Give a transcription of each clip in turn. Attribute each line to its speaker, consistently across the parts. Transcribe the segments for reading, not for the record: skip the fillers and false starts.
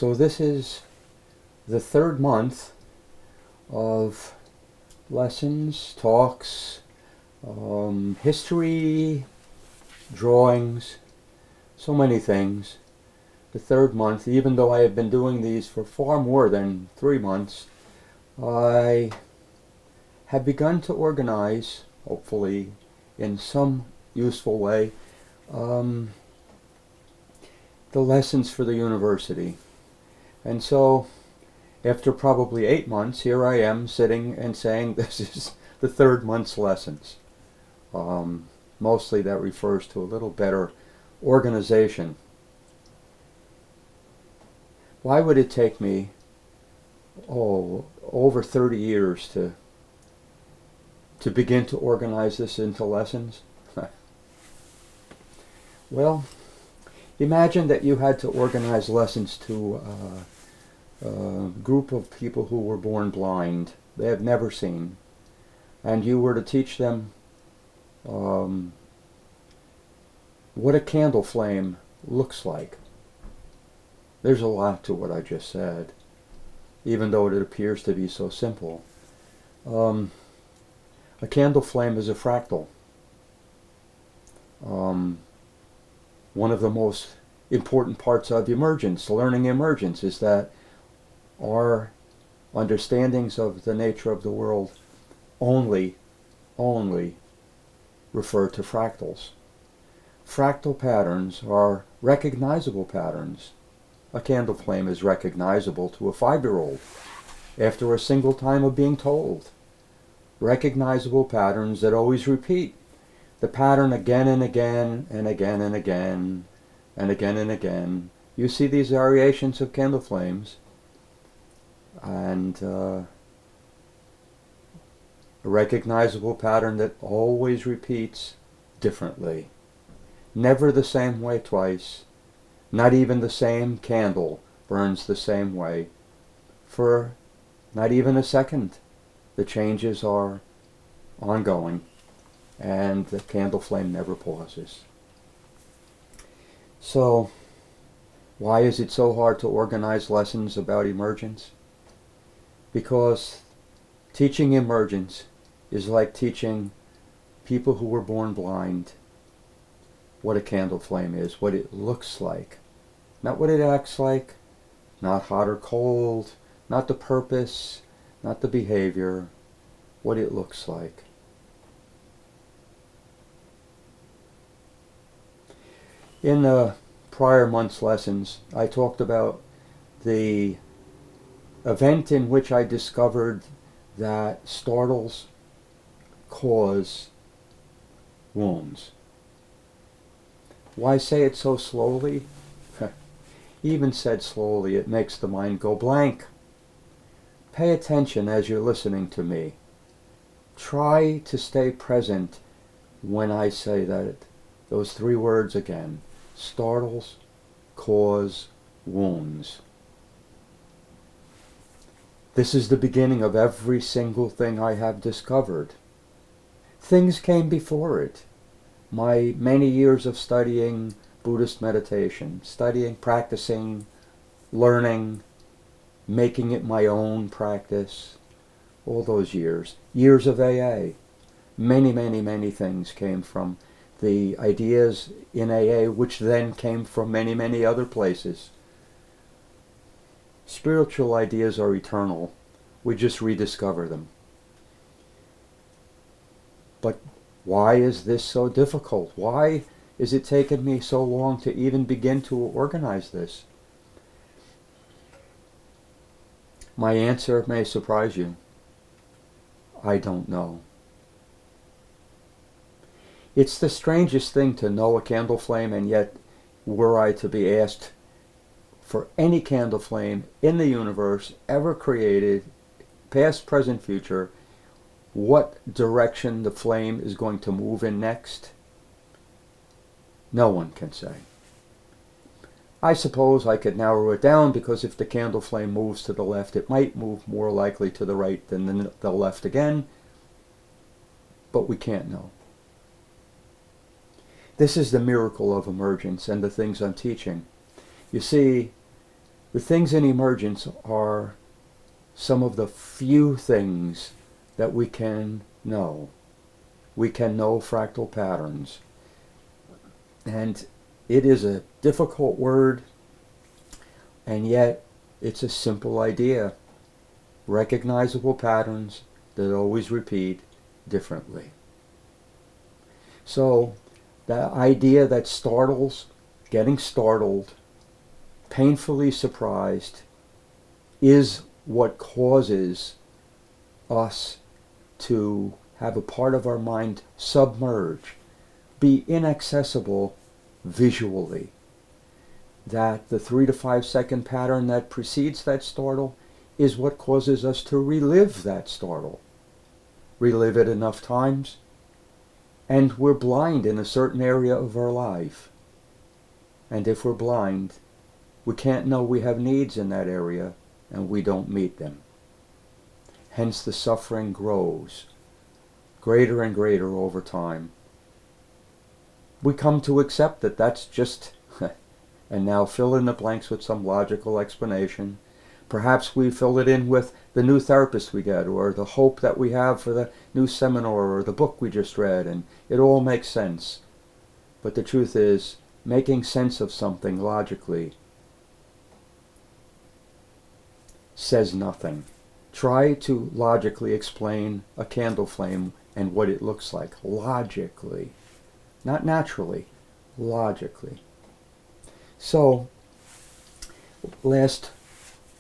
Speaker 1: So this is the third month of lessons, talks, history, drawings, so many things. The third month, even though I have been doing these for far more than 3 months, I have begun to organize, hopefully in some useful way, the lessons for the university. And so, after probably 8 months, here I am sitting and saying this is the third month's lessons. Mostly that refers to a little better organization. Why would it take me, over 30 years to begin to organize this into lessons? Well, imagine that you had to organize lessons to a group of people who were born blind. They have never seen. And you were to teach them what a candle flame looks like. There's a lot to what I just said, even though it appears to be so simple. A candle flame is a fractal. One of the most important parts of emergence, learning emergence, is that our understandings of the nature of the world only refer to fractals. Fractal patterns are recognizable patterns. A candle flame is recognizable to a 5-year-old after a single time of being told. Recognizable patterns that always repeat. The pattern again and again and again and again and again and again. You see these variations of candle flames, and a recognizable pattern that always repeats differently. Never the same way twice. Not even the same candle burns the same way for not even a second. The changes are ongoing, and the candle flame never pauses. So, why is it so hard to organize lessons about emergence? Because teaching emergence is like teaching people who were born blind what a candle flame is, what it looks like. Not what it acts like, not hot or cold, not the purpose, not the behavior, what it looks like. In the prior month's lessons, I talked about the event in which I discovered that startles cause wounds. Why say it so slowly? Even said slowly, it makes the mind go blank. Pay attention as you're listening to me. Try to stay present when I say those 3 words again. Startles, cause, wounds. This is the beginning of every single thing I have discovered. Things came before it. My many years of studying Buddhist meditation, studying, practicing, learning, making it my own practice, all those years of AA. Many things came from the ideas in AA, which then came from many other places. Spiritual ideas are eternal. We just rediscover them. But why is this so difficult? Why is it taken me so long to even begin to organize this? My answer may surprise you. I don't know. It's the strangest thing to know a candle flame, and yet were I to be asked for any candle flame in the universe ever created, past, present, future, what direction the flame is going to move in next, no one can say. I suppose I could narrow it down, because if the candle flame moves to the left, it might move more likely to the right than the left again, but we can't know. This is the miracle of emergence and the things I'm teaching. You see, The things in emergence are some of the few things that we can know. We can know fractal patterns. And it is a difficult word, and yet it's a simple idea. Recognizable patterns that always repeat differently. So the idea that getting startled, painfully surprised, is what causes us to have a part of our mind submerge, be inaccessible visually. That the 3 to 5 second pattern that precedes that startle is what causes us to relive that startle. Relive it enough times, and we're blind in a certain area of our life. And if we're blind, we can't know we have needs in that area, and we don't meet them. Hence the suffering grows, greater and greater over time. We come to accept that that's just, and now fill in the blanks with some logical explanation. Perhaps we fill it in with the new therapist we get, or the hope that we have for the new seminar, or the book we just read, and it all makes sense. But the truth is, making sense of something logically says nothing. Try to logically explain a candle flame and what it looks like. Logically. Not naturally. Logically. So, last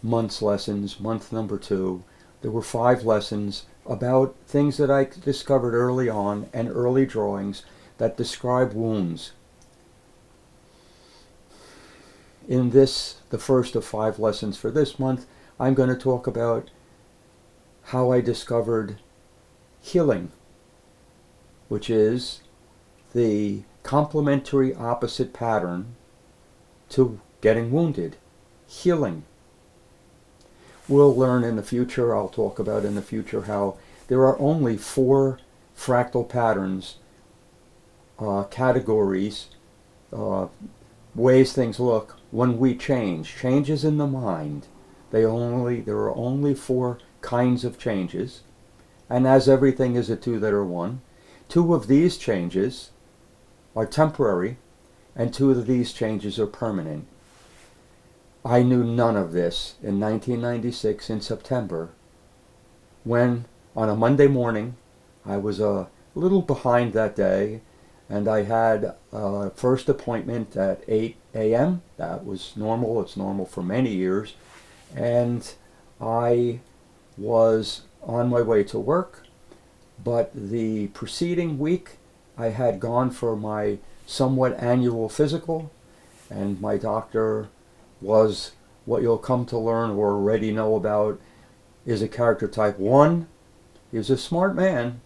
Speaker 1: month's lessons, month number 2, there were 5 lessons about things that I discovered early on and early drawings that describe wounds. In this, the first of 5 lessons for this month, I'm going to talk about how I discovered healing, which is the complementary opposite pattern to getting wounded. Healing. We'll learn in the future, I'll talk about in the future, how there are only 4 fractal patterns, categories, ways things look when we change. Changes in the mind. There are only 4 kinds of changes, and as everything is a 2 that are 1, 2 of these changes are temporary, and 2 of these changes are permanent. I knew none of this in 1996 in September, when on a Monday morning, I was a little behind that day, and I had a first appointment at 8 a.m. That was normal. It's normal for many years. And I was on my way to work, but the preceding week I had gone for my somewhat annual physical, and my doctor was what you'll come to learn or already know about is a character type 1. He was a smart man,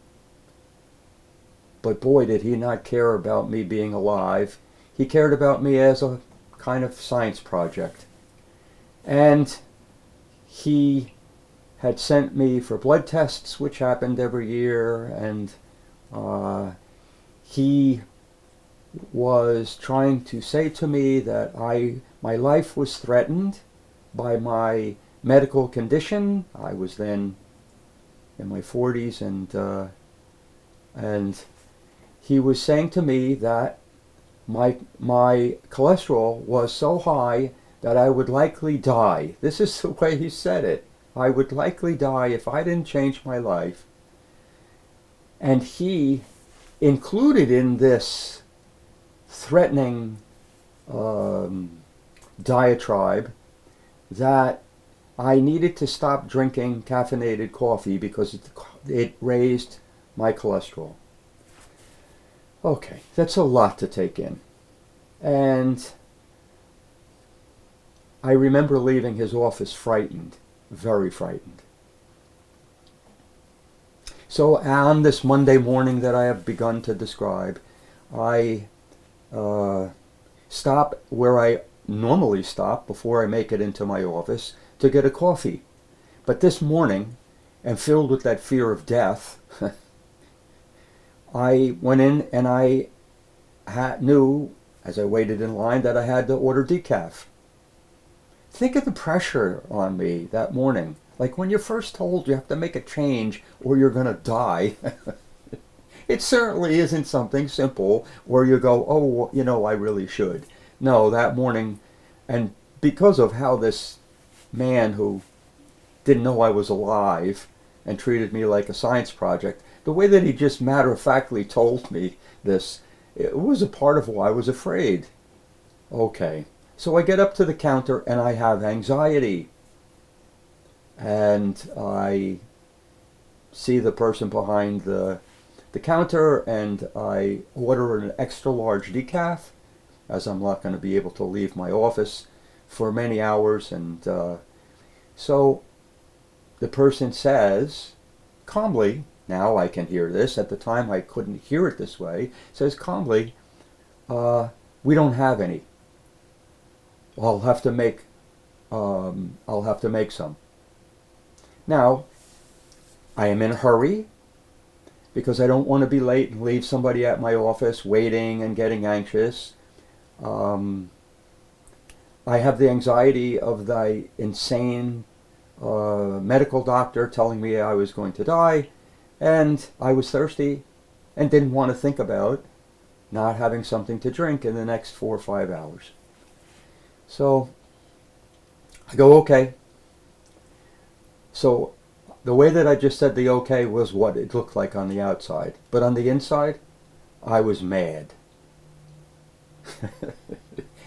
Speaker 1: but boy did he not care about me being alive. He cared about me as a kind of science project. And he had sent me for blood tests, which happened every year, and he was trying to say to me that my life was threatened by my medical condition. I was then in my 40s, and he was saying to me that my cholesterol was so high that I would likely die. This is the way he said it. I would likely die if I didn't change my life. And he included in this threatening diatribe that I needed to stop drinking caffeinated coffee because it raised my cholesterol. Okay, that's a lot to take in. And I remember leaving his office frightened, very frightened. So on this Monday morning that I have begun to describe, I stop where I normally stop before I make it into my office to get a coffee. But this morning, and filled with that fear of death, I went in and I knew, as I waited in line, that I had to order decaf. think of the pressure on me that morning. Like when you're first told you have to make a change or you're going to die. It certainly isn't something simple where you go, oh, you know, I really should. No, that morning, and because of how this man who didn't know I was alive and treated me like a science project, the way that he just matter-of-factly told me this, it was a part of why I was afraid. Okay, so I get up to the counter and I have anxiety. And I see the person behind the counter and I order an extra large decaf, as I'm not going to be able to leave my office for many hours. And so the person says calmly, now I can hear this, at the time I couldn't hear it this way, says calmly, we don't have any. I'll have to make some. Now, I am in a hurry because I don't want to be late and leave somebody at my office waiting and getting anxious. I have the anxiety of the insane medical doctor telling me I was going to die, and I was thirsty and didn't want to think about not having something to drink in the next 4 or 5 hours. So I go, okay. So the way that I just said the okay was what it looked like on the outside. But on the inside, I was mad.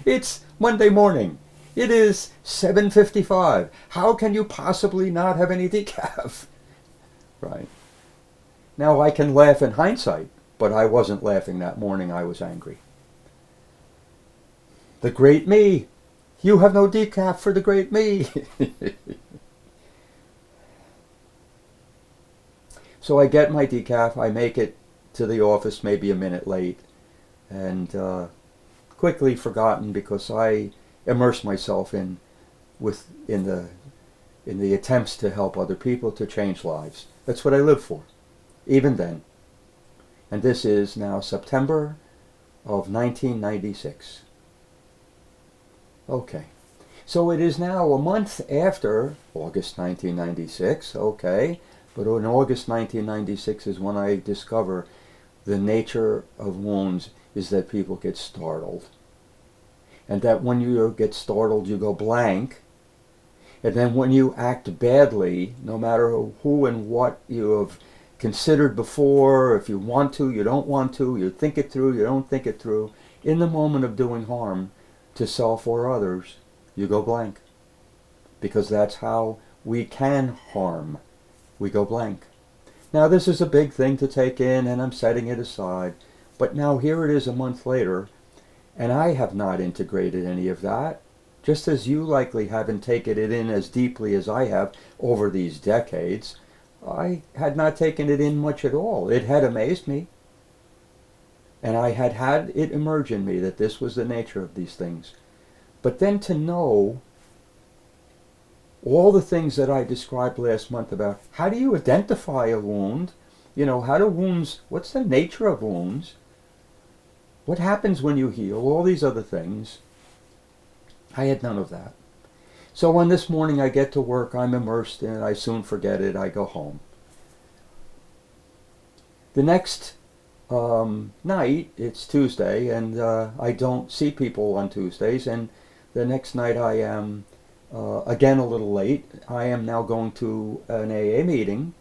Speaker 1: It's Monday morning. It is 7:55. How can you possibly not have any decaf? Right. Now I can laugh in hindsight, but I wasn't laughing that morning. I was angry. The great me. You have no decaf for the great me. So I get my decaf, I make it to the office maybe a minute late, and quickly forgotten because I immerse myself in the attempts to help other people to change lives. That's what I live for, even then. And this is now September of 1996. Okay. So it is now a month after August 1996, okay. But in August 1996 is when I discover the nature of wounds is that people get startled. And that when you get startled, you go blank. And then when you act badly, no matter who and what you have considered before, if you want to, you don't want to, you think it through, you don't think it through, in the moment of doing harm to self or others, you go blank. Because that's how we can harm. We go blank. Now this is a big thing to take in and I'm setting it aside. But now here it is a month later and I have not integrated any of that. Just as you likely haven't taken it in as deeply as I have over these decades. I had not taken it in much at all. It had amazed me. And I had had it emerge in me that this was the nature of these things. But then to know all the things that I described last month about how do you identify a wound, you know, how do wounds, what's the nature of wounds, what happens when you heal, all these other things, I had none of that. So on this morning I get to work, I'm immersed in it, I soon forget it, I go home. The next night, it's Tuesday, and I don't see people on Tuesdays, and the next night I am again a little late. I am now going to an AA meeting,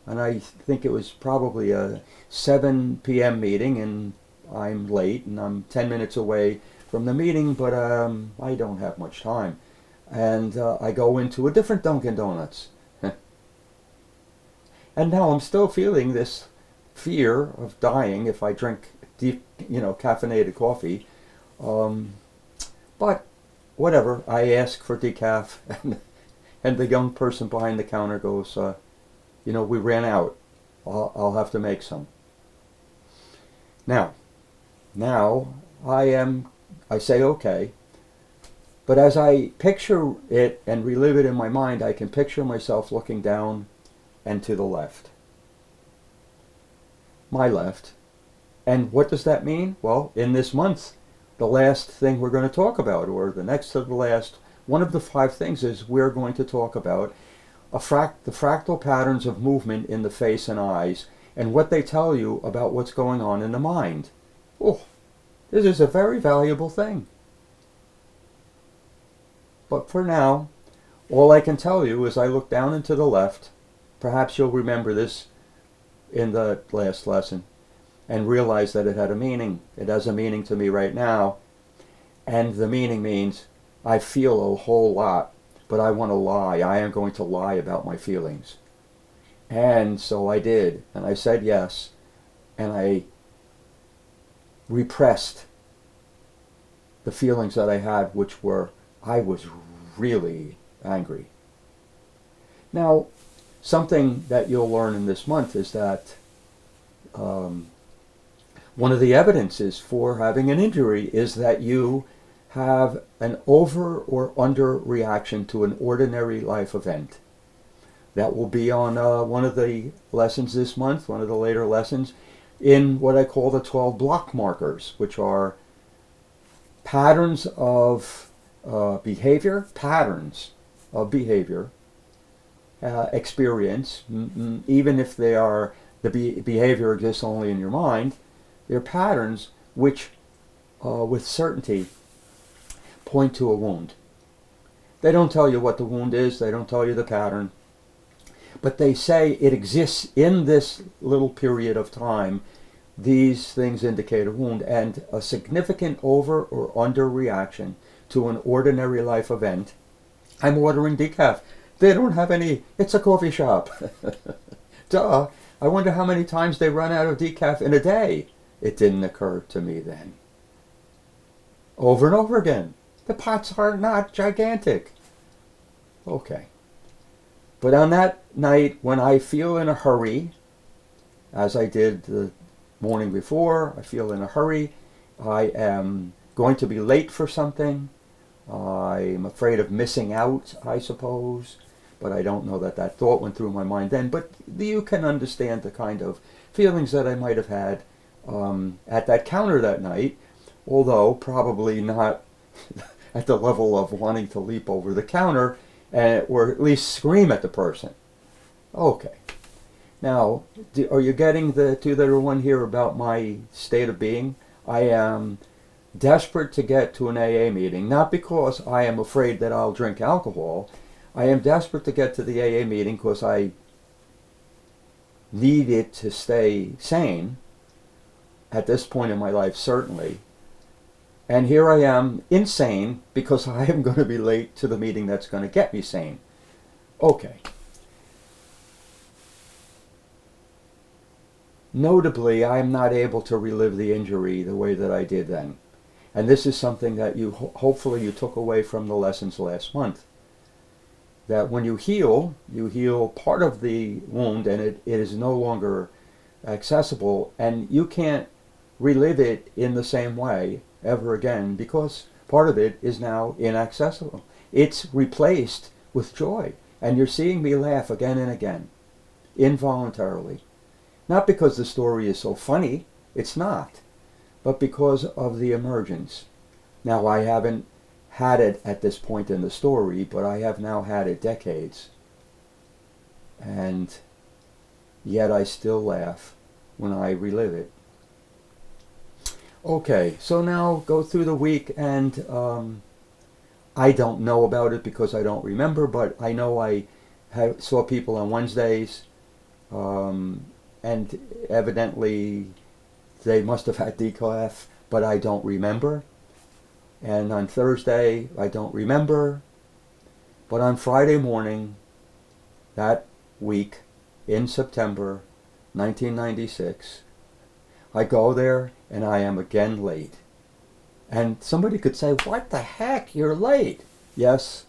Speaker 1: and I think it was probably a 7 p.m. meeting, and I'm late, and I'm 10 minutes away from the meeting, but I don't have much time. And I go into a different Dunkin' Donuts. And now I'm still feeling this fear of dying if I drink deep, caffeinated coffee. But whatever, I ask for decaf, and the young person behind the counter goes, we ran out. I'll have to make some. Now I say okay, but as I picture it and relive it in my mind, I can picture myself looking down and to the left. My left. And what does that mean? Well, in this month, the last thing we're going to talk about, or the next to the last, one of the 5 things is we're going to talk about the fractal patterns of movement in the face and eyes and what they tell you about what's going on in the mind. Oh, this is a very valuable thing. But for now, all I can tell you is I look down and to the left. Perhaps you'll remember this in the last lesson and realize that it had a meaning. It has a meaning to me right now. And the meaning means I feel a whole lot, but I want to lie. I am going to lie about my feelings. And so I did. And I said yes. And I repressed the feelings that I had, which were, I was really angry. Now, something that you'll learn in this month is that one of the evidences for having an injury is that you have an over or under reaction to an ordinary life event. That will be on one of the lessons this month, one of the later lessons, in what I call the 12 block markers, which are patterns of behavior, experience, even if they are, the behavior exists only in your mind, they're patterns which, with certainty, point to a wound. They don't tell you what the wound is, they don't tell you the pattern, but they say it exists in this little period of time. These things indicate a wound, and a significant over or under reaction to an ordinary life event. I'm ordering decaf. They don't have any, it's a coffee shop. Duh. I wonder how many times they run out of decaf in a day. It didn't occur to me then. Over and over again. The pots are not gigantic. Okay. But on that night, when I feel in a hurry, as I did the morning before, I feel in a hurry, I am going to be late for something, I'm afraid of missing out, I suppose, but I don't know that that thought went through my mind then, but you can understand the kind of feelings that I might have had at that counter that night, although probably not at the level of wanting to leap over the counter or at least scream at the person. Okay. Now, are you getting the 2 that are 1 here about my state of being? I am desperate to get to an AA meeting, not because I am afraid that I'll drink alcohol. I am desperate to get to the AA meeting because I need it to stay sane at this point in my life, certainly. And here I am, insane, because I am going to be late to the meeting that's going to get me sane. Okay. Notably, I am not able to relive the injury the way that I did then. And this is something that you hopefully you took away from the lessons last month. That when you heal part of the wound, and it is no longer accessible, and you can't relive it in the same way ever again because part of it is now inaccessible. It's replaced with joy, and you're seeing me laugh again and again, involuntarily. Not because the story is so funny, it's not, but because of the emergence. Now, I haven't had it at this point in the story, but I have now had it decades. And yet I still laugh when I relive it. Okay, so now go through the week, and I don't know about it because I don't remember, but I know I saw people on Wednesdays, and evidently they must have had decaf, but I don't remember. And on Thursday, I don't remember. But on Friday morning, that week, in September 1996, I go there and I am again late. And somebody could say, what the heck, you're late. Yes,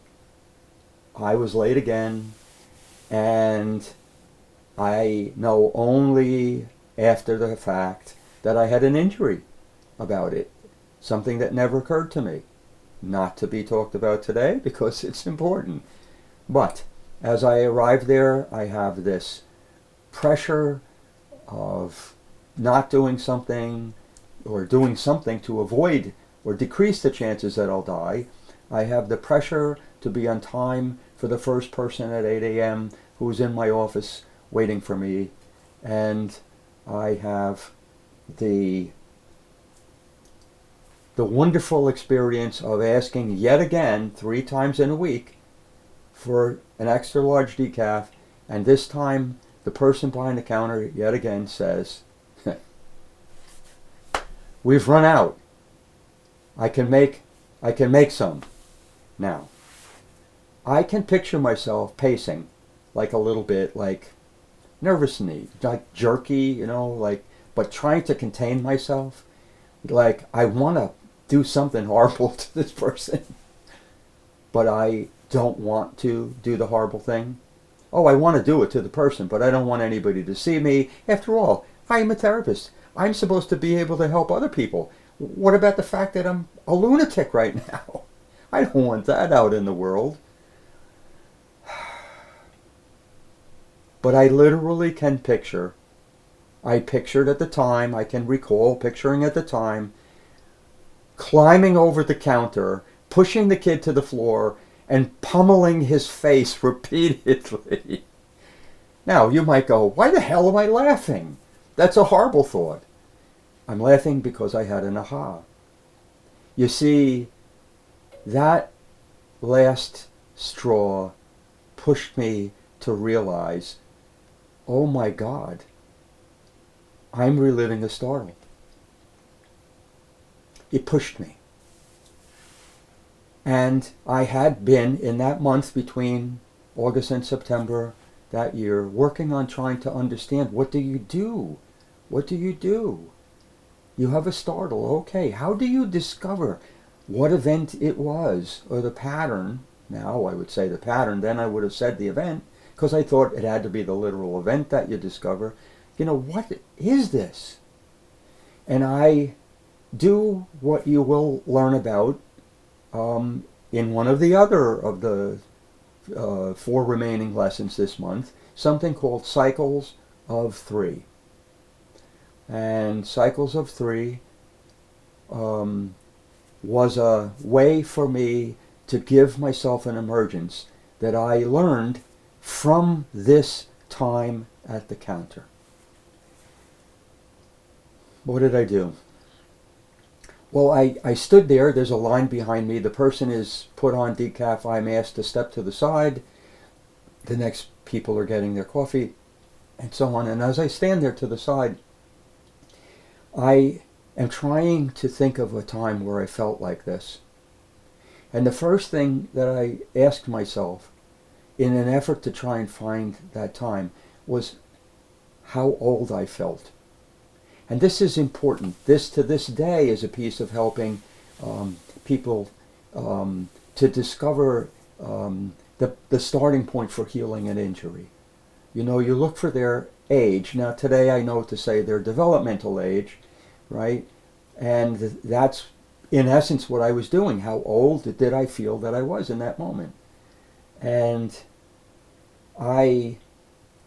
Speaker 1: I was late again, and I know only after the fact that I had an injury about it. Something that never occurred to me. Not to be talked about today because it's important. But as I arrived there, I have this pressure of not doing something or doing something to avoid or decrease the chances that I'll die. I have the pressure to be on time for the first person at 8 a.m. who was in my office waiting for me. And I have the wonderful experience of asking yet again 3 times in a week for an extra large decaf, and this time the person behind the counter yet again says, "We've run out. I can make some now." I can picture myself pacing like a little bit, like nervous knee, like jerky, like, but trying to contain myself. Like, I want to do something horrible to this person, but I don't want to do the horrible thing. Oh, I want to do it to the person, but I don't want anybody to see me. After all, I am a therapist. I'm supposed to be able to help other people. What about the fact that I'm a lunatic right now? I don't want that out in the world. But I literally can picture, I pictured at the time, I can recall picturing at the time, climbing over the counter, pushing the kid to the floor, and pummeling his face repeatedly. Now, you might go, why the hell am I laughing? That's a horrible thought. I'm laughing because I had an aha. You see, that last straw pushed me to realize, oh my God, I'm reliving a startle. It pushed me. And I had been, in that month between August and September that year, working on trying to understand, what do you do? What do you do? You have a startle. Okay, how do you discover what event it was, or the pattern? Now I would say the pattern, then I would have said the event, because I thought it had to be the literal event that you discover. What is this? And I do what you will learn about in one of the other of the 4 remaining lessons this month, something called Cycles of 3. And Cycles of 3 was a way for me to give myself an emergence that I learned from this time at the counter. What did I do? Well, I stood there. There's a line behind me. The person is put on decaf. I'm asked to step to the side. The next people are getting their coffee, and so on. And as I stand there to the side, I am trying to think of a time where I felt like this. And the first thing that I asked myself in an effort to try and find that time was how old I felt. And this is important. This, to this day, is a piece of helping people to discover the starting point for healing an injury. You look for their age. Now, today I know to say their developmental age, right? And that's, in essence, what I was doing. How old did I feel that I was in that moment? And I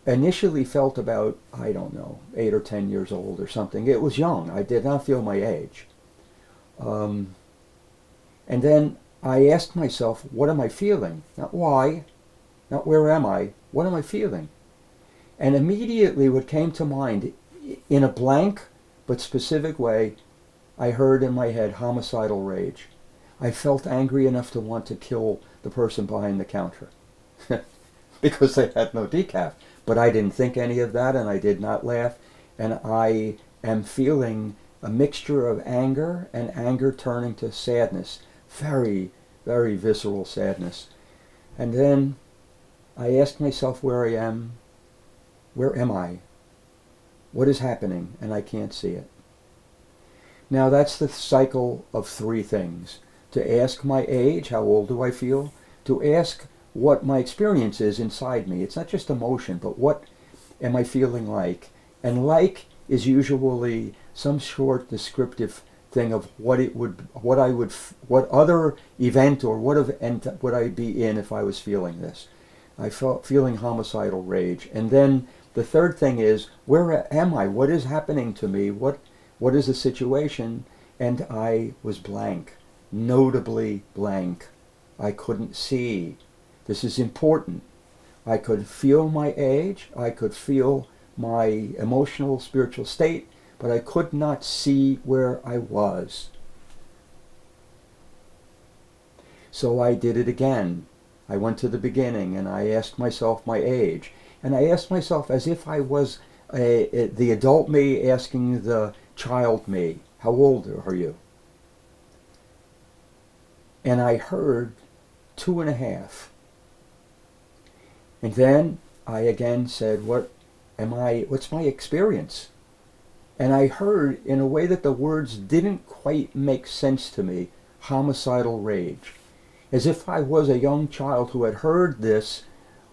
Speaker 1: initially felt about, 8 or 10 years old or something. It was young. I did not feel my age. And then I asked myself, what am I feeling? Not why, not where am I, what am I feeling? And immediately what came to mind, in a blank but specific way, I heard in my head homicidal rage. I felt angry enough to want to kill the person behind the counter because they had no decaf. But I didn't think any of that, and I did not laugh. And I am feeling a mixture of anger, and anger turning to sadness. Very, very visceral sadness. And then I asked myself where I am. Where am I? What is happening? And I can't see it. Now that's the cycle of 3 things. To ask my age, how old do I feel? To ask what my experience is inside me. It's not just emotion, but what am I feeling like? And like is usually some short descriptive thing of what other event or what event would I be in if I was feeling this. I felt feeling homicidal rage. And then the third thing is, where am I? What is happening to me? What is the situation? And I was blank, notably blank. I couldn't see. This is important. I could feel my age, I could feel my emotional, spiritual state, but I could not see where I was. So I did it again. I went to the beginning and I asked myself my age. And I asked myself as if I was the adult me asking the child me, how old are you? And I heard 2.5. And then I again said, what's my experience? And I heard, in a way that the words didn't quite make sense to me, homicidal rage. As if I was a young child who had heard this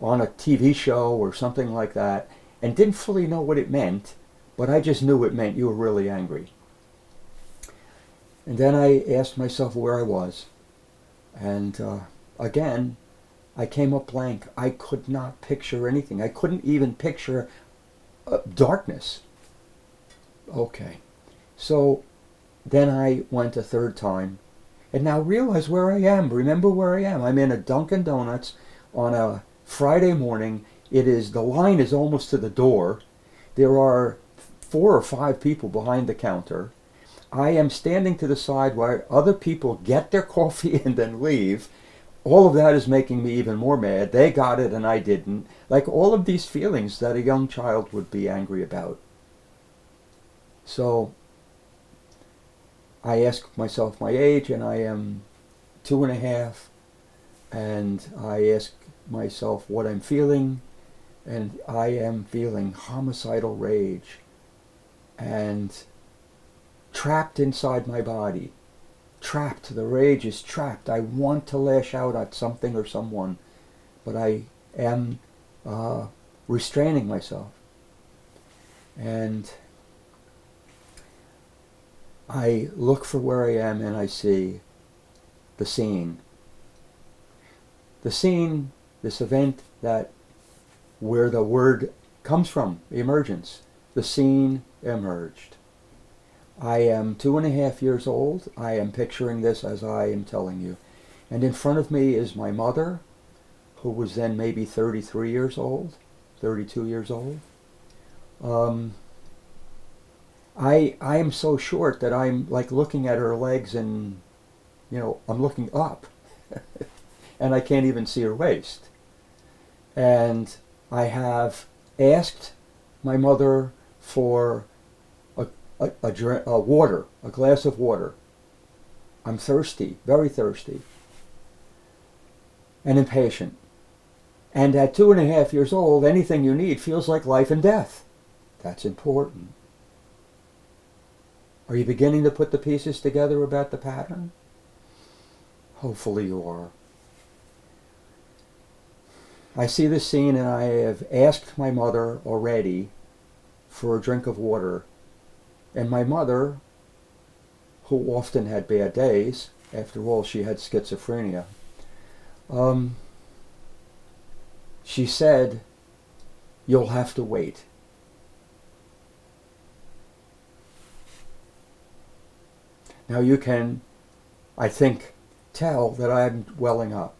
Speaker 1: on a TV show or something like that and didn't fully know what it meant, but I just knew it meant you were really angry. And then I asked myself where I was. And again, I came up blank. I could not picture anything. I couldn't even picture darkness. Okay. So then I went a third time. And now realize where I am. Remember where I am. I'm in a Dunkin' Donuts on a Friday morning. The line is almost to the door. There are 4 or 5 people behind the counter. I am standing to the side where other people get their coffee and then leave. All of that is making me even more mad. They got it and I didn't. Like all of these feelings that a young child would be angry about. So I ask myself my age, and I am 2.5, and I ask myself what I'm feeling, and I am feeling homicidal rage and trapped inside my body. Trapped. The rage is trapped. I want to lash out at something or someone, but I am restraining myself. And I look for where I am and I see the scene. The scene, this event where the word comes from, emergence. The scene emerged. I am 2.5 years old. I am picturing this as I am telling you. And in front of me is my mother, who was then maybe 33 years old, 32 years old. I am so short that I'm like looking at her legs and, I'm looking up. And I can't even see her waist. And I have asked my mother for water, a glass of water. I'm thirsty, very thirsty, and impatient. And at 2.5 years old, anything you need feels like life and death. That's important. Are you beginning to put the pieces together about the pattern? Hopefully you are. I see the scene and I have asked my mother already for a drink of water. And my mother, who often had bad days, after all she had schizophrenia, she said, "You'll have to wait." Now you can, I think, tell that I'm welling up.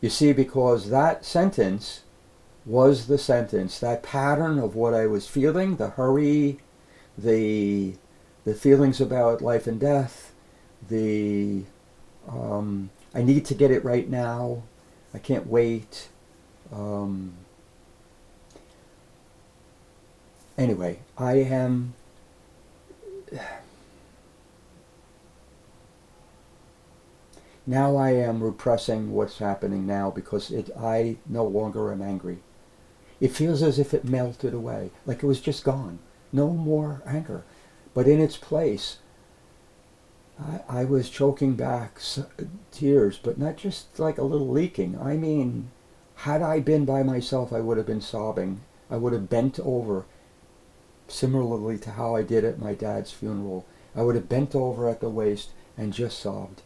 Speaker 1: You see, because that sentence was the sentence, that pattern of what I was feeling, the hurry, the feelings about life and death, I need to get it right now, I can't wait. Anyway, I am now I am repressing what's happening now because I no longer am angry. It feels as if it melted away, like it was just gone. No more anger. But in its place, I was choking back tears, but not just like a little leaking. I mean, had I been by myself, I would have been sobbing. I would have bent over, similarly to how I did at my dad's funeral. I would have bent over at the waist and just sobbed.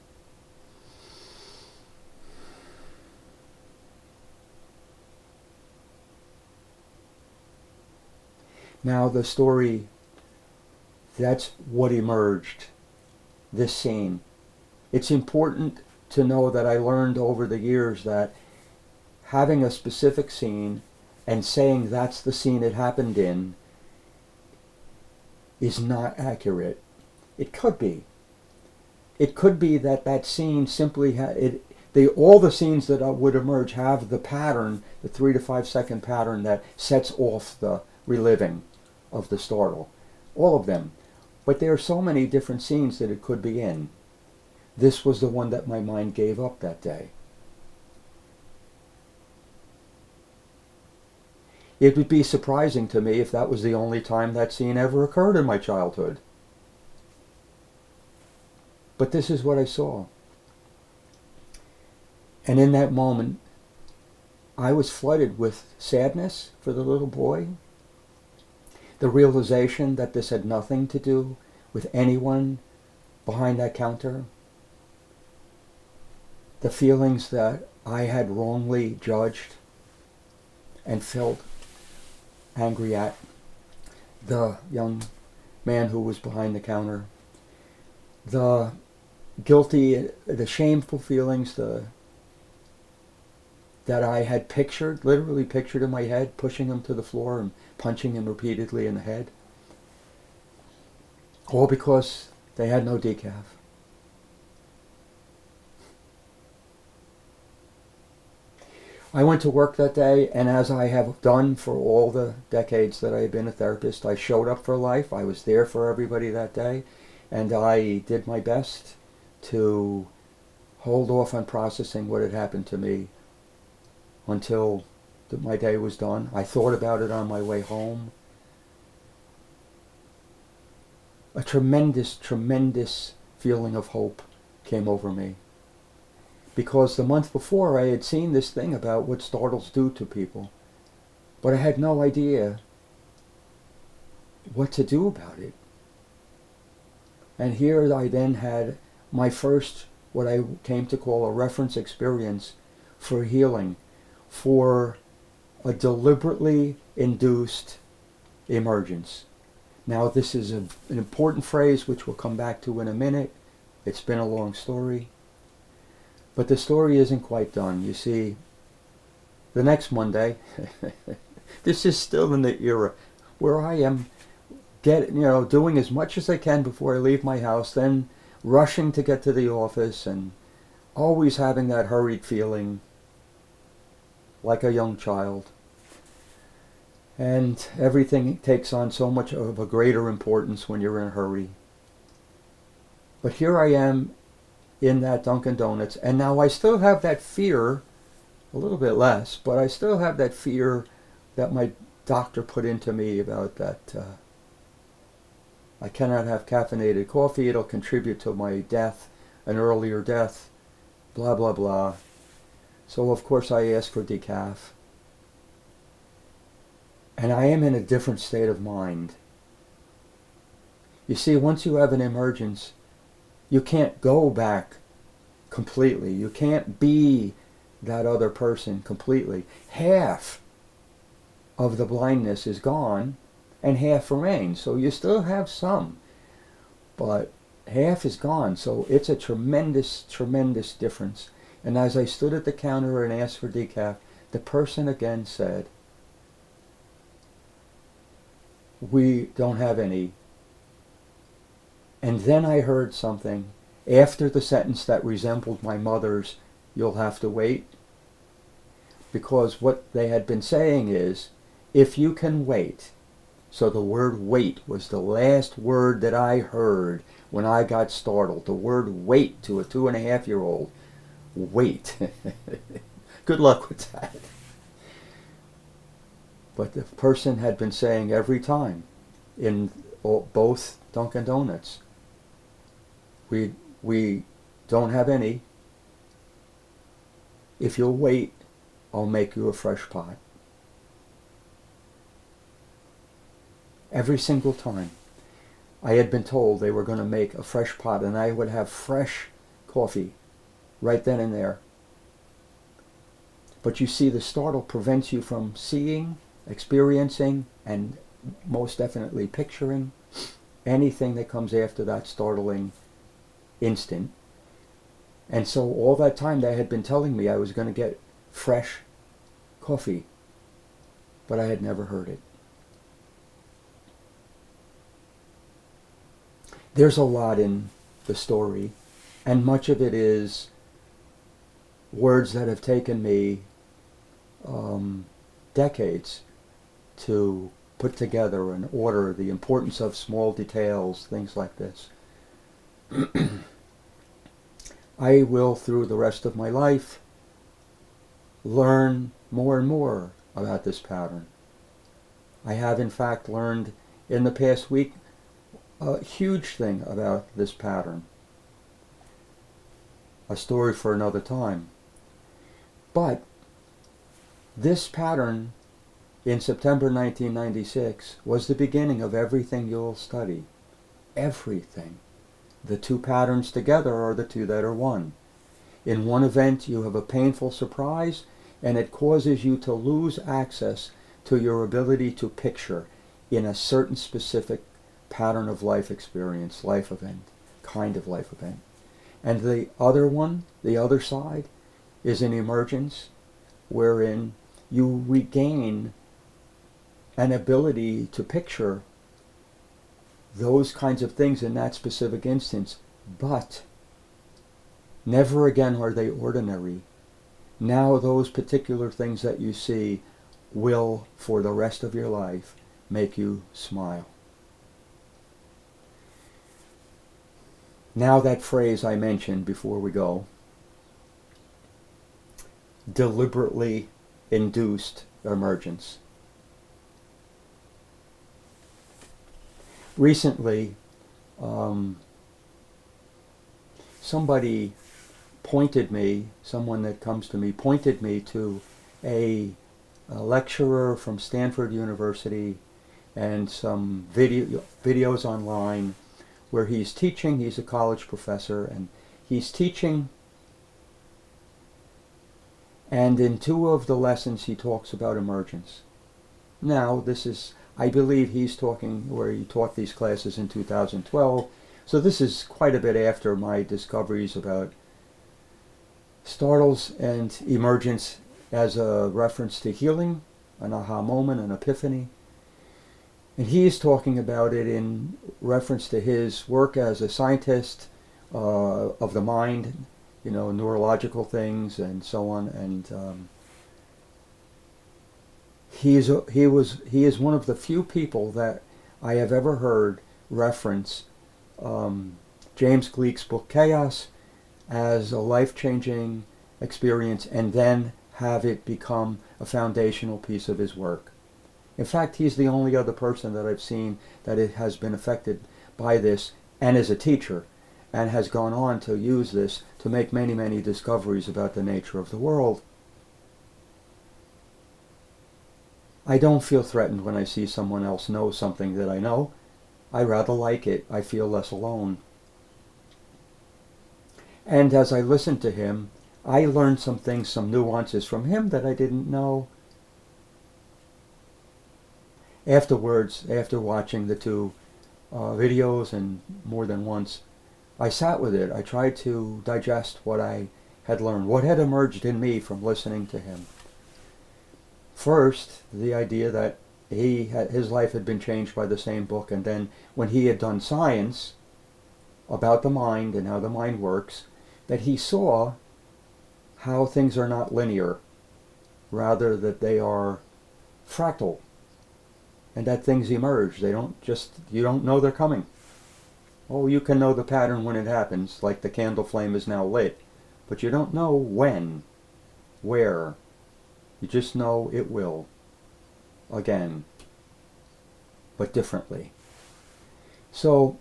Speaker 1: Now the story, that's what emerged, this scene. It's important to know that I learned over the years that having a specific scene and saying that's the scene it happened in is not accurate. It could be. It could be that that scene simply all the scenes that would emerge have the pattern, the 3 to 5 second pattern that sets off the reliving of the startle. All of them. But there are so many different scenes that it could be in. This was the one that my mind gave up that day. It would be surprising to me if that was the only time that scene ever occurred in my childhood. But this is what I saw. And in that moment, I was flooded with sadness for the little boy. The realization that this had nothing to do with anyone behind that counter. The feelings that I had wrongly judged and felt angry at the young man who was behind the counter. The guilty, the shameful feelings that I had pictured, literally pictured in my head, pushing him to the floor and punching him repeatedly in the head. All because they had no decaf. I went to work that day, and as I have done for all the decades that I have been a therapist, I showed up for life. I was there for everybody that day, and I did my best to hold off on processing what had happened to me until my day was done. I thought about it on my way home. A tremendous, tremendous feeling of hope came over me. Because the month before I had seen this thing about what startles do to people. But I had no idea what to do about it. And here I then had my first, what I came to call a reference experience for healing, for a deliberately induced emergence. Now this is an important phrase which we'll come back to in a minute. It's been a long story. But the story isn't quite done. You see, the next Monday, this is still in the era where I am doing as much as I can before I leave my house, then rushing to get to the office and always having that hurried feeling like a young child. And everything takes on so much of a greater importance when you're in a hurry. But here I am in that Dunkin' Donuts, and now I still have that fear, a little bit less, but I still have that fear that my doctor put into me about that I cannot have caffeinated coffee, it'll contribute to my death, an earlier death, blah blah blah. So of course I ask for decaf. And I am in a different state of mind. You see, once you have an emergence, you can't go back completely. You can't be that other person completely. Half of the blindness is gone and half remains. So you still have some, but half is gone. So it's a tremendous, tremendous difference. And as I stood at the counter and asked for decaf, the person again said, "We don't have any." And then I heard something after the sentence that resembled my mother's, "You'll have to wait." Because what they had been saying is, if you can wait. So the word wait was the last word that I heard when I got startled. The word wait to a 2.5-year-old. Wait. Good luck with that. But the person had been saying every time in both Dunkin' Donuts, we don't have any. If you'll wait, I'll make you a fresh pot. Every single time I had been told they were going to make a fresh pot and I would have fresh coffee right then and there. But you see, the startle prevents you from seeing, experiencing, and most definitely picturing anything that comes after that startling instant. And so all that time they had been telling me I was going to get fresh coffee, but I had never heard it. There's a lot in the story, and much of it is words that have taken me decades to put together and order, the importance of small details, things like this. I will, through the rest of my life, learn more and more about this pattern. I have, in fact, learned in the past week a huge thing about this pattern. A story for another time. But this pattern in September 1996 was the beginning of everything you'll study. Everything. The two patterns together are the two that are one. In one event you have a painful surprise, and it causes you to lose access to your ability to picture in a certain specific pattern of life experience, life event, kind of life event. And the other one, the other side, is an emergence wherein you regain an ability to picture those kinds of things in that specific instance, but never again are they ordinary. Now those particular things that you see will, for the rest of your life, make you smile. Now that phrase I mentioned before we go, deliberately induced emergence. Recently, someone that comes to me pointed me to a lecturer from Stanford University and some videos online where he's teaching. He's a college professor and he's teaching, and in two of the lessons he talks about emergence. Now this is, I believe he's talking where he taught these classes in 2012, so this is quite a bit after my discoveries about startles and emergence as a reference to healing, an aha moment, an epiphany. And he is talking about it in reference to his work as a scientist of the mind, neurological things and so on. And he is one of the few people that I have ever heard reference James Gleick's book Chaos as a life-changing experience and then have it become a foundational piece of his work. In fact, he's the only other person that I've seen that it has been affected by this and is a teacher and has gone on to use this to make many, many discoveries about the nature of the world. I don't feel threatened when I see someone else know something that I know. I rather like it. I feel less alone. And as I listened to him, I learned some things, some nuances from him that I didn't know. Afterwards, after watching the two videos and more than once, I sat with it. I tried to digest what I had learned, what had emerged in me from listening to him. First, the idea that his life had been changed by the same book, and then when he had done science about the mind and how the mind works, that he saw how things are not linear, rather that they are fractal, and that things emerge. You don't know they're coming. Oh, you can know the pattern when it happens, like the candle flame is now lit, but you don't know when, where. You just know it will, again, but differently. So,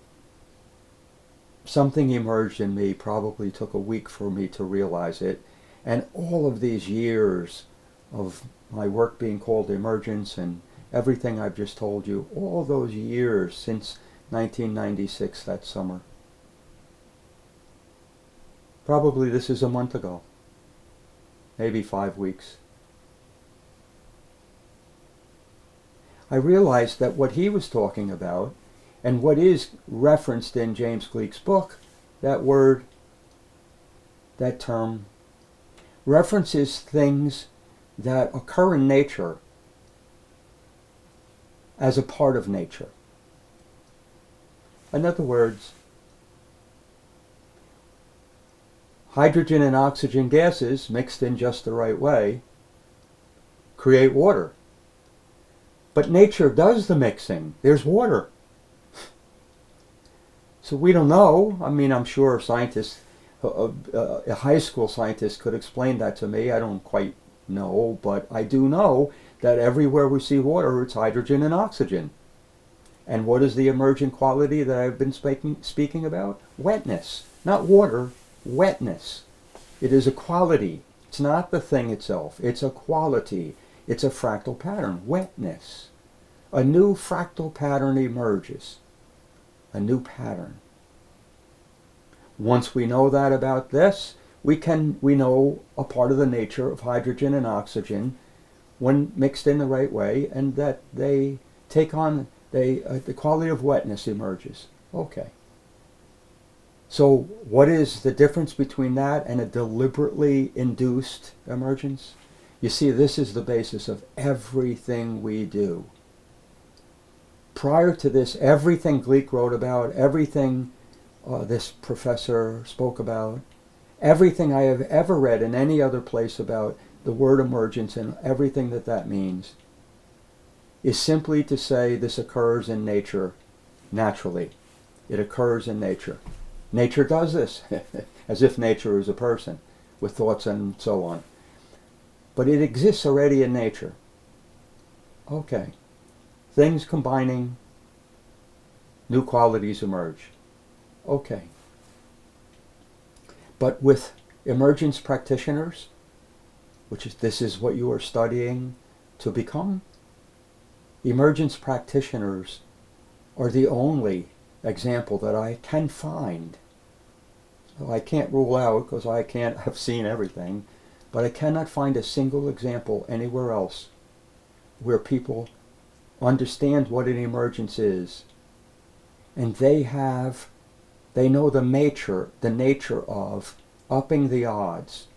Speaker 1: something emerged in me, probably took a week for me to realize it, and all of these years of my work being called emergence and everything I've just told you, all those years since 1996, that summer. Probably this is a month ago, maybe 5 weeks. I realized that what he was talking about, and what is referenced in James Gleick's book, that word that term, references things that occur in nature as a part of nature. In other words, hydrogen and oxygen gases mixed in just the right way create water. But nature does the mixing. There's water. So we don't know. I mean, I'm sure scientists, a high school scientist could explain that to me. I don't quite know, but I do know that everywhere we see water, it's hydrogen and oxygen. And what is the emergent quality that I've been speaking about? Wetness. Not water, wetness. It is a quality. It's not the thing itself. It's a quality. It's a fractal pattern. Wetness. A new fractal pattern emerges. A new pattern. Once we know that about this, we know a part of the nature of hydrogen and oxygen when mixed in the right way, and that they take on, the quality of wetness emerges. Okay. So what is the difference between that and a deliberately induced emergence? You see, this is the basis of everything we do. Prior to this, everything Gleek wrote about, everything this professor spoke about, everything I have ever read in any other place about the word emergence and everything that means, is simply to say this occurs in nature naturally. It occurs in nature. Nature does this, as if nature is a person with thoughts and so on. But it exists already in nature. Okay. Things combining, new qualities emerge. Okay. But with emergence practitioners, this is what you are studying to become, emergence practitioners are the only example that I can find. So I can't rule out, because I can't have seen everything, but I cannot find a single example anywhere else where people understand what an emergence is, and they know the nature of upping the odds,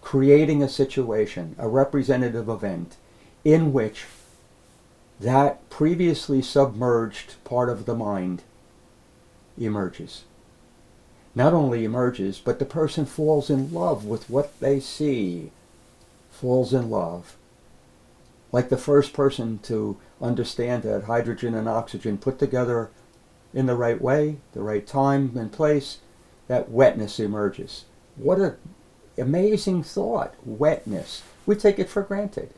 Speaker 1: creating a situation, a representative event, in which that previously submerged part of the mind emerges. Not only emerges, but the person falls in love with what they see, falls in love. Like the first person to understand that hydrogen and oxygen put together in the right way, the right time and place, that wetness emerges. What an amazing thought, wetness. We take it for granted.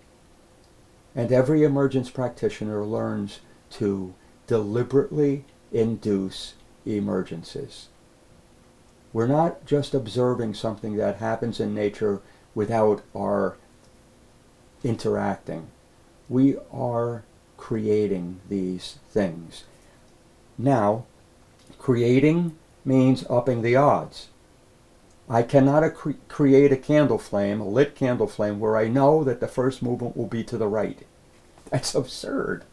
Speaker 1: And every emergence practitioner learns to deliberately induce emergences. We're not just observing something that happens in nature without our interacting. We are creating these things. Now, creating means upping the odds. I cannot create a candle flame, a lit candle flame, where I know that the first movement will be to the right. That's absurd.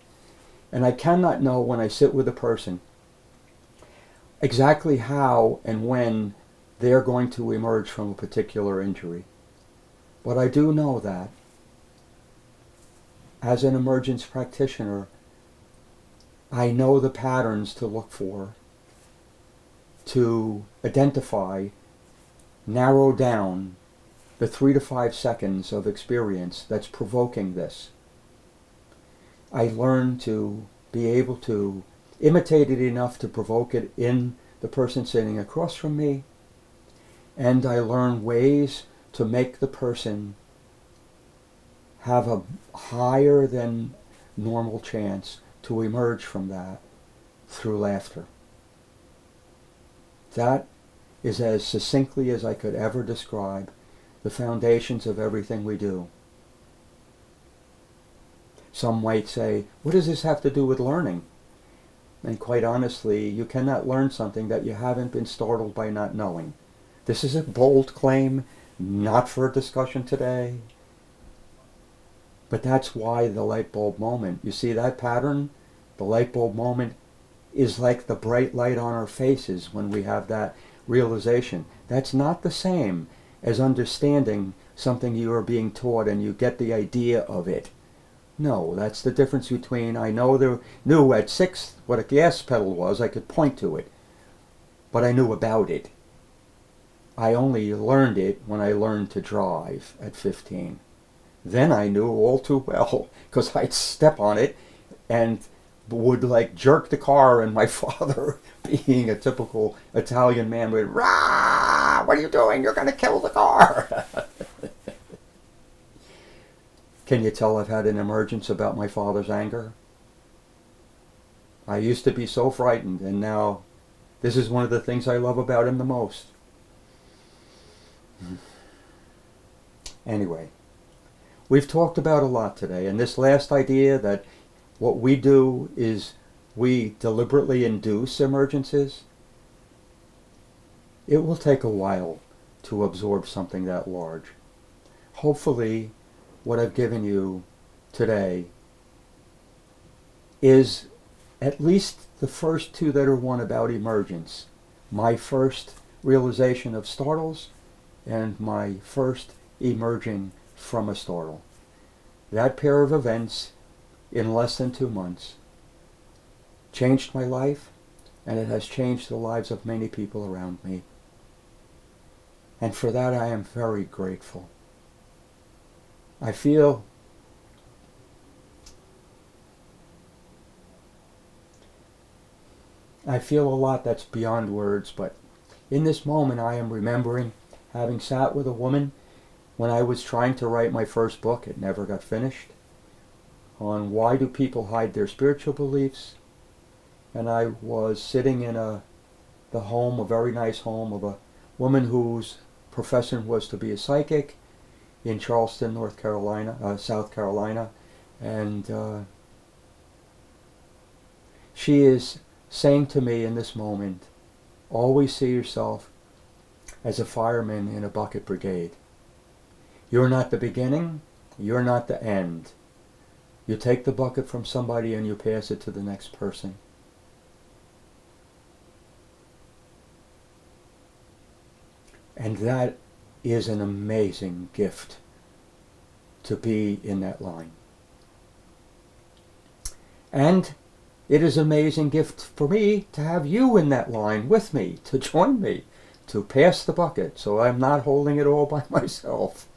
Speaker 1: And I cannot know when I sit with a person exactly how and when they're going to emerge from a particular injury. But I do know that as an emergence practitioner, I know the patterns to look for, to identify, narrow down the 3 to 5 seconds of experience that's provoking this. I learn to be able to imitate it enough to provoke it in the person sitting across from me, and I learn ways to make the person have a higher than normal chance to emerge from that through laughter. That is as succinctly as I could ever describe the foundations of everything we do. Some might say, what does this have to do with learning? And quite honestly, you cannot learn something that you haven't been startled by not knowing. This is a bold claim, not for discussion today. But that's why the light bulb moment. You see that pattern? The light bulb moment is like the bright light on our faces when we have that realization. That's not the same as understanding something you are being taught and you get the idea of it. No, that's the difference between I knew at 6 what a gas pedal was, I could point to it, but I knew about it. I only learned it when I learned to drive at 15. Then I knew all too well, because I'd step on it and would like jerk the car, and my father, being a typical Italian man, would, "Rah! What are you doing? You're going to kill the car." Can you tell I've had an emergence about my father's anger? I used to be so frightened, and now this is one of the things I love about him the most. Anyway, we've talked about a lot today, and this last idea that what we do is we deliberately induce emergences, it will take a while to absorb something that large. Hopefully, what I've given you today is at least the first two that are one about emergence. My first realization of startles and my first emerging from a startle. That pair of events in less than 2 months changed my life, and it has changed the lives of many people around me. And for that I am very grateful. I feel a lot that's beyond words, but in this moment I am remembering having sat with a woman when I was trying to write my first book, it never got finished, on why do people hide their spiritual beliefs. And I was sitting in the home, a very nice home, of a woman whose profession was to be a psychic in Charleston, South Carolina, and she is saying to me in this moment, always see yourself as a fireman in a bucket brigade. You're not the beginning, you're not the end. You take the bucket from somebody and you pass it to the next person. And that is an amazing gift to be in that line. And it is an amazing gift for me to have you in that line with me, to join me, to pass the bucket, so I'm not holding it all by myself.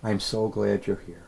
Speaker 1: I'm so glad you're here.